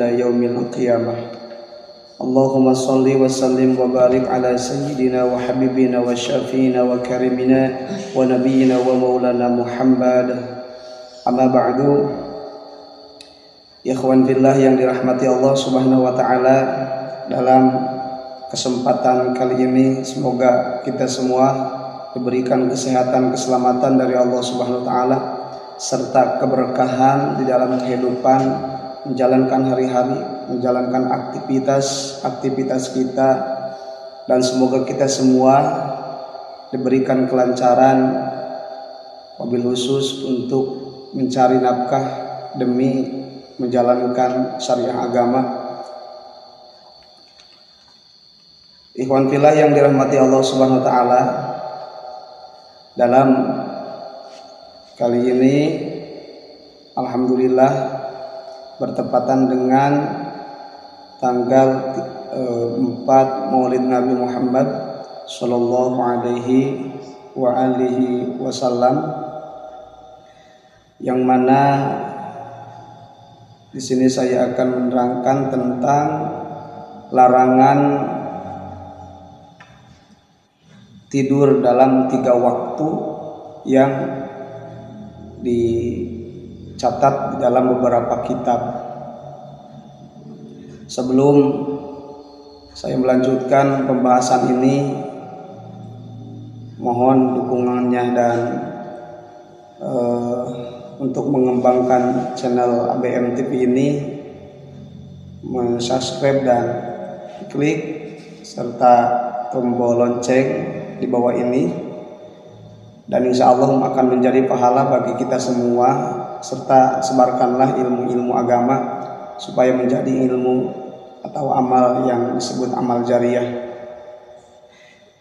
إلى يوم القيامة. اللهم صل وسلم وبارك على سيدنا وحبيبنا وشافينا وكريمنا ونبينا ومولانا محمد. Amma ba'du. Ikhwan fillah yang dirahmati Allah Subhanahu wa taala, dalam kesempatan kali ini semoga kita semua diberikan kesehatan, keselamatan dari Allah Subhanahu wa taala serta keberkahan di dalam kehidupan menjalankan hari-hari, menjalankan aktivitas kita, dan semoga kita semua diberikan kelancaran wabil khusus untuk mencari nafkah demi menjalankan syariah agama. Ikhwan fillah yang dirahmati Allah Subhanahu wa taala, dalam kali ini alhamdulillah bertepatan dengan tanggal 4 Maulid Nabi Muhammad sallallahu alaihi wa alihi wasallam, yang mana di sini saya akan menerangkan tentang larangan tidur dalam 3 waktu yang dicatat di dalam beberapa kitab. Sebelum saya melanjutkan pembahasan ini, mohon dukungannya dan untuk mengembangkan channel ABM TV ini, subscribe dan klik serta tombol lonceng di bawah ini, dan insya Allah akan menjadi pahala bagi kita semua, serta sebarkanlah ilmu-ilmu agama supaya menjadi ilmu atau amal yang disebut amal jariah.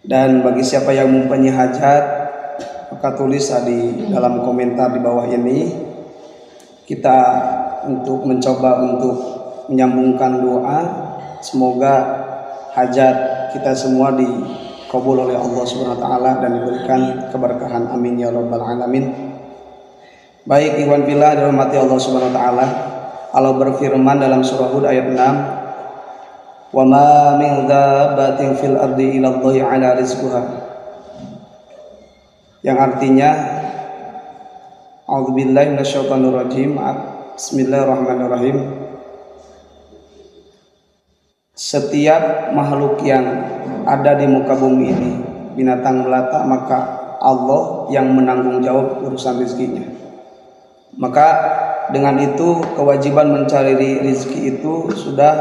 Dan bagi siapa yang mempunyai hajat, maka tulis di dalam komentar di bawah ini. Kita untuk mencoba untuk menyambungkan doa, semoga hajat kita semua dikabul oleh Allah Subhanahu wa taala dan diberikan keberkahan, amin ya rabbal alamin. Baik ikhwan fillah dirahmati Allah Subhanahu wa taala, Allah berfirman dalam surah Hud ayat 6, wa ma min dabbatin fil ardi illa Allahi ala rizquha, yang artinya a'udzubillahi minasyaitonirrajim, bismillahirrahmanirrahim, setiap makhluk yang ada di muka bumi ini, binatang melata, maka Allah yang menanggung jawab urusan rezekinya. Maka dengan itu kewajiban mencari rezeki itu sudah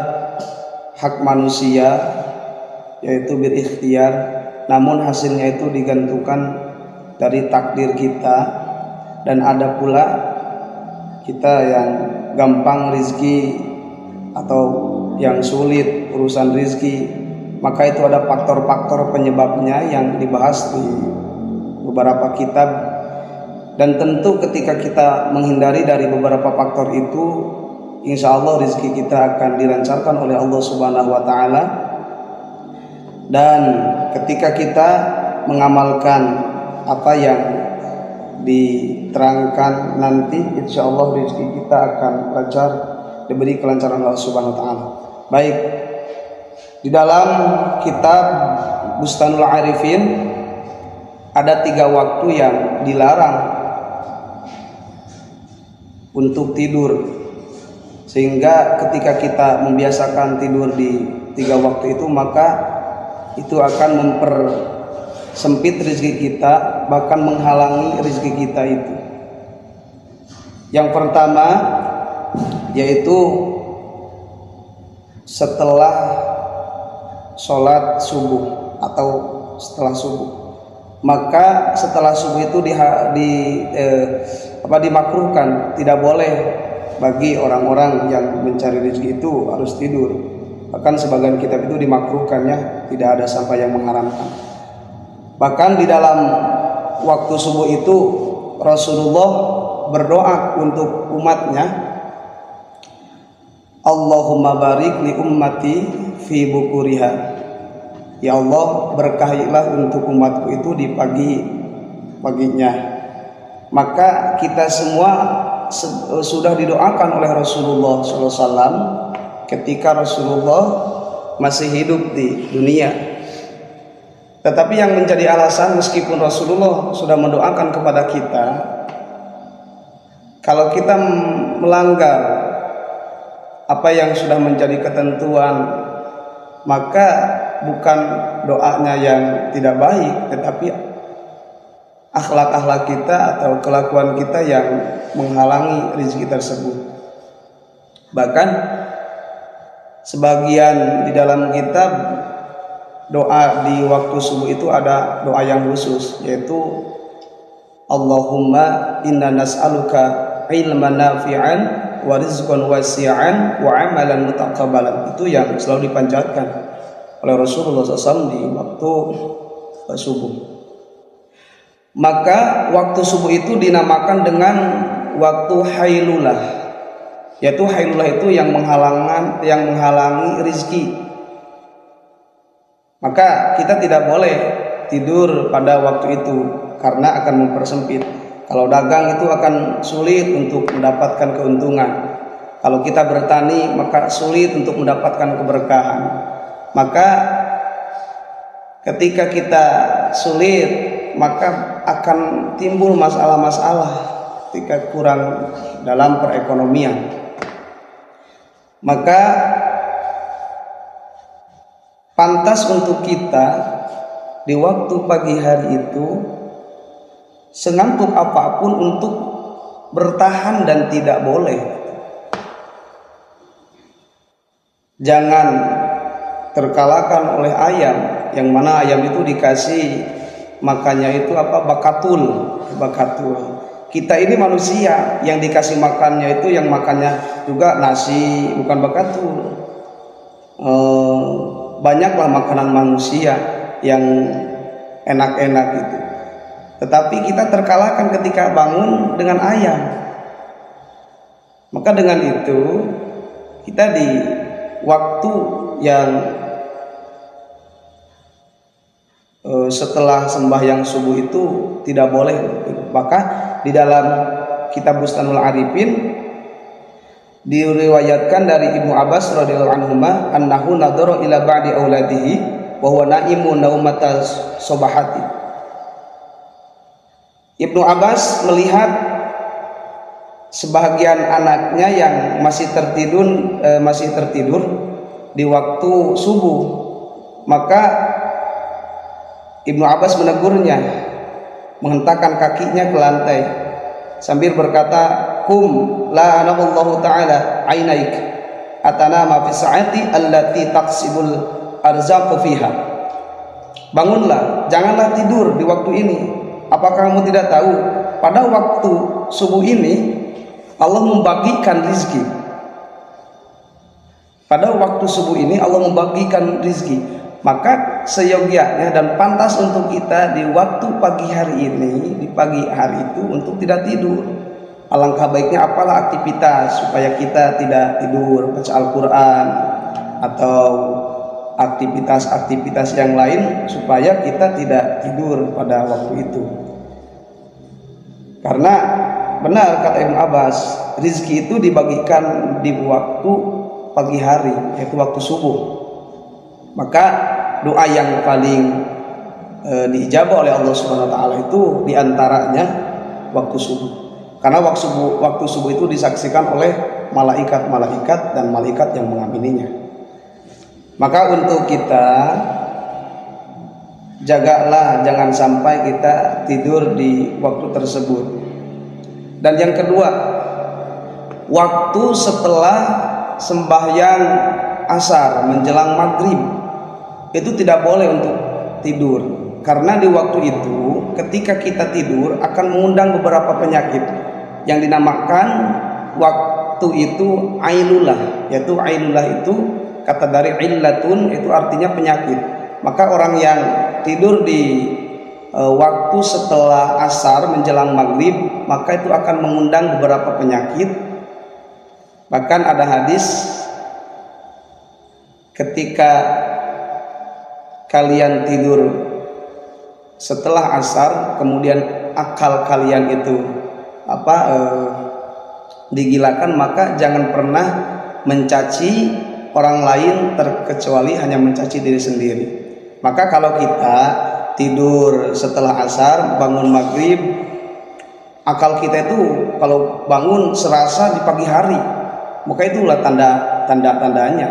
hak manusia, yaitu berikhtiar, namun hasilnya itu digantungkan dari takdir kita. Dan ada pula kita yang gampang rezeki atau yang sulit urusan rezeki, maka itu ada faktor-faktor penyebabnya yang dibahas di beberapa kitab. Dan tentu ketika kita menghindari dari beberapa faktor itu, insya Allah rezeki kita akan dilancarkan oleh Allah Subhanahu wa taala. Dan ketika kita mengamalkan apa yang diterangkan nanti, insya Allah rezeki kita akan lancar, diberi kelancaran Allah Subhanahu wa taala. Baik, di dalam kitab Bustanul Arifin ada 3 waktu yang dilarang untuk tidur, sehingga ketika kita membiasakan tidur di 3 waktu itu, maka itu akan mempersempit rezeki kita, bahkan menghalangi rezeki kita itu. Yang pertama yaitu setelah sholat subuh atau setelah subuh. Maka setelah subuh itu dimakruhkan, tidak boleh bagi orang-orang yang mencari rezeki itu harus tidur. Bahkan sebagian kitab itu dimakruhkannya, tidak ada sampai yang mengharamkan. Bahkan di dalam waktu subuh itu Rasulullah berdoa untuk umatnya, Allahumma barik li ummati fi bukuriha, ya Allah berkahilah untuk umatku itu di paginya. Maka kita semua sudah didoakan oleh Rasulullah SAW ketika Rasulullah masih hidup di dunia. Tetapi yang menjadi alasan meskipun Rasulullah sudah mendoakan kepada kita, kalau kita melanggar apa yang sudah menjadi ketentuan, maka bukan doanya yang tidak baik, tetapi akhlak-akhlak kita atau kelakuan kita yang menghalangi rezeki tersebut. Bahkan sebagian di dalam kitab doa di waktu subuh itu ada doa yang khusus, yaitu Allahumma inna nas'aluka ilman nafi'an wa rizqan wasi'an wa amalan mutaqabbalan. Itu yang selalu dipanjatkan oleh Rasulullah SAW di waktu subuh. Maka waktu subuh itu dinamakan dengan waktu hailulah, yaitu hailulah itu yang menghalangi rizki. Maka kita tidak boleh tidur pada waktu itu karena akan mempersempit. Kalau dagang itu akan sulit untuk mendapatkan keuntungan. Kalau kita bertani maka sulit untuk mendapatkan keberkahan. Maka ketika kita sulit, maka akan timbul masalah-masalah ketika kurang dalam perekonomian. Maka pantas untuk kita di waktu pagi hari itu sengantuk apapun untuk bertahan dan tidak boleh. Jangan terkalahkan oleh ayam, yang mana ayam itu dikasih makannya itu bakatul. Kita ini manusia yang dikasih makannya itu yang makannya juga nasi, bukan bakatul. Banyaklah makanan manusia yang enak-enak itu. Tetapi kita terkalahkan ketika bangun dengan ayam. Maka dengan itu kita di waktu yang setelah sembahyang subuh itu tidak boleh. Maka di dalam kitab Bustanul Arifin diriwayatkan dari Ibnu Abbas radhiyallahu anhu annahu nadhara ila ba'di auladihi wa huwa naimun naumata subahati. Ibnu Abbas melihat sebahagian anaknya yang masih tertidur di waktu subuh. Maka Ibnu Abbas menegurnya, menghentakkan kakinya ke lantai sambil berkata, "Kum la anallahu ta'ala ainaik atanama fi sa'ati allati taqsibul arzaq fiha." Bangunlah, janganlah tidur di waktu ini. Apakah kamu tidak tahu pada waktu subuh ini Allah membagikan rizki? Pada waktu subuh ini Allah membagikan rizki. Maka seyogianya dan pantas untuk kita di waktu pagi hari ini, di pagi hari itu untuk tidak tidur. Alangkah baiknya apalah aktivitas supaya kita tidak tidur, baca Al-Quran atau aktivitas-aktivitas yang lain supaya kita tidak tidur pada waktu itu. Karena benar kata Ibnu Abbas, rizki itu dibagikan di waktu pagi hari, yaitu waktu subuh. Maka doa yang paling diijabah oleh Allah Subhanahu wa taala itu diantaranya waktu subuh. Karena waktu subuh itu disaksikan oleh malaikat-malaikat dan malaikat yang mengamininya. Maka untuk kita jagalah jangan sampai kita tidur di waktu tersebut. Dan yang kedua, waktu setelah sembahyang asar menjelang maghrib itu tidak boleh untuk tidur. Karena di waktu itu ketika kita tidur akan mengundang beberapa penyakit yang dinamakan waktu itu ailulah. Yaitu ailulah itu kata dari illatun, itu artinya penyakit. Maka orang yang tidur di waktu setelah asar menjelang maghrib, maka itu akan mengundang beberapa penyakit. Bahkan ada hadis, ketika kalian tidur setelah asar kemudian akal kalian itu digilakan, maka jangan pernah mencaci orang lain terkecuali hanya mencaci diri sendiri. Maka kalau kita tidur setelah asar, bangun maghrib, akal kita itu kalau bangun serasa di pagi hari, maka itulah tanda-tandanya.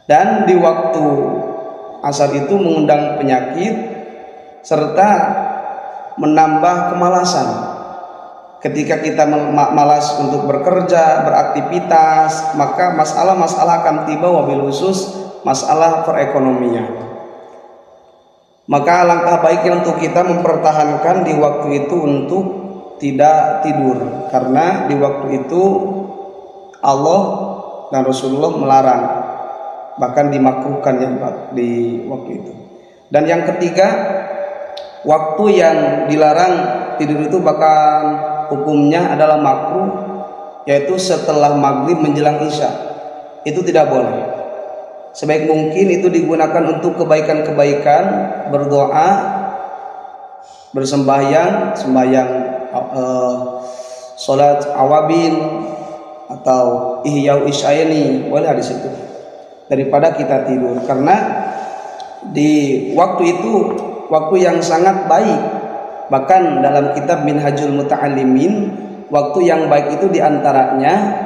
Dan di waktu asar itu mengundang penyakit serta menambah kemalasan. Ketika kita malas untuk bekerja, beraktivitas, maka masalah-masalah akan tiba, wabil khusus masalah perekonomian. Maka alangkah baiknya untuk kita mempertahankan di waktu itu untuk tidak tidur, karena di waktu itu Allah dan Rasulullah melarang, bahkan dimakruhkan ya di waktu itu. Dan yang ketiga, waktu yang dilarang tidur itu bahkan hukumnya adalah makruh, yaitu setelah maghrib menjelang isya. Itu tidak boleh. Sebaik mungkin itu digunakan untuk kebaikan-kebaikan, berdoa, bersembahyang, salat awabin atau ihya'u isya'ini, boleh di situ, daripada kita tidur. Karena di waktu itu waktu yang sangat baik. Bahkan dalam kitab Minhajul Muta'allimin, waktu yang baik itu diantaranya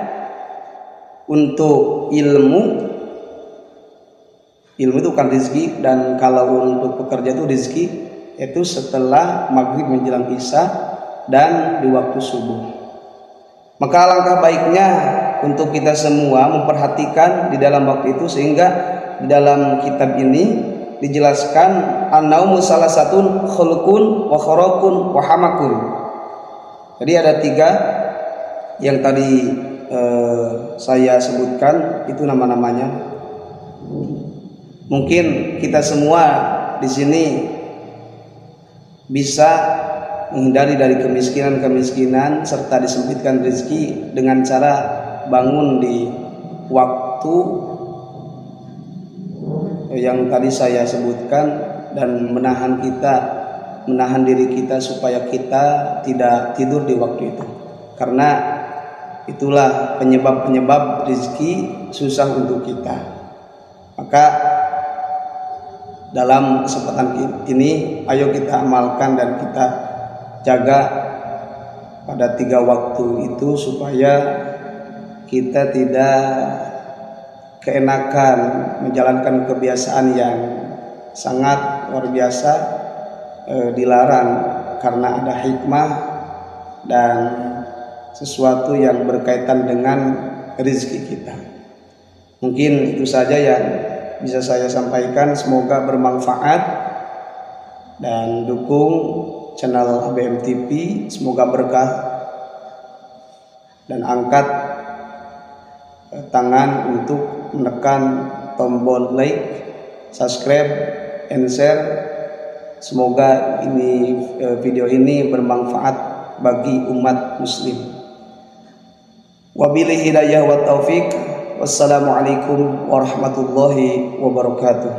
untuk ilmu itu bukan rezeki, dan kalau untuk pekerja itu rezeki, itu setelah maghrib menjelang isya dan di waktu subuh. Maka alangkah baiknya untuk kita semua memperhatikan di dalam waktu itu, sehingga di dalam kitab ini dijelaskan an-naumu salah satu khulqun wa kharaqun wa hamakun. Jadi ada 3 yang tadi saya sebutkan, itu nama-namanya. Mungkin kita semua di sini bisa menghindari dari kemiskinan serta disempitkan rezeki dengan cara bangun di waktu yang tadi saya sebutkan, dan menahan diri kita supaya kita tidak tidur di waktu itu, karena itulah penyebab rezeki susah untuk kita. Maka dalam kesempatan ini ayo kita amalkan dan kita jaga pada 3 waktu itu, supaya kita tidak keenakan menjalankan kebiasaan yang sangat luar biasa, dilarang karena ada hikmah dan sesuatu yang berkaitan dengan rezeki kita. Mungkin itu saja yang bisa saya sampaikan, semoga bermanfaat, dan dukung channel ABM TV, semoga berkah, dan angkat tangan untuk menekan tombol like, subscribe, and share. Semoga video ini bermanfaat bagi umat muslim. Wabillahi hidayah wa taufik. Wassalamualaikum warahmatullahi wabarakatuh.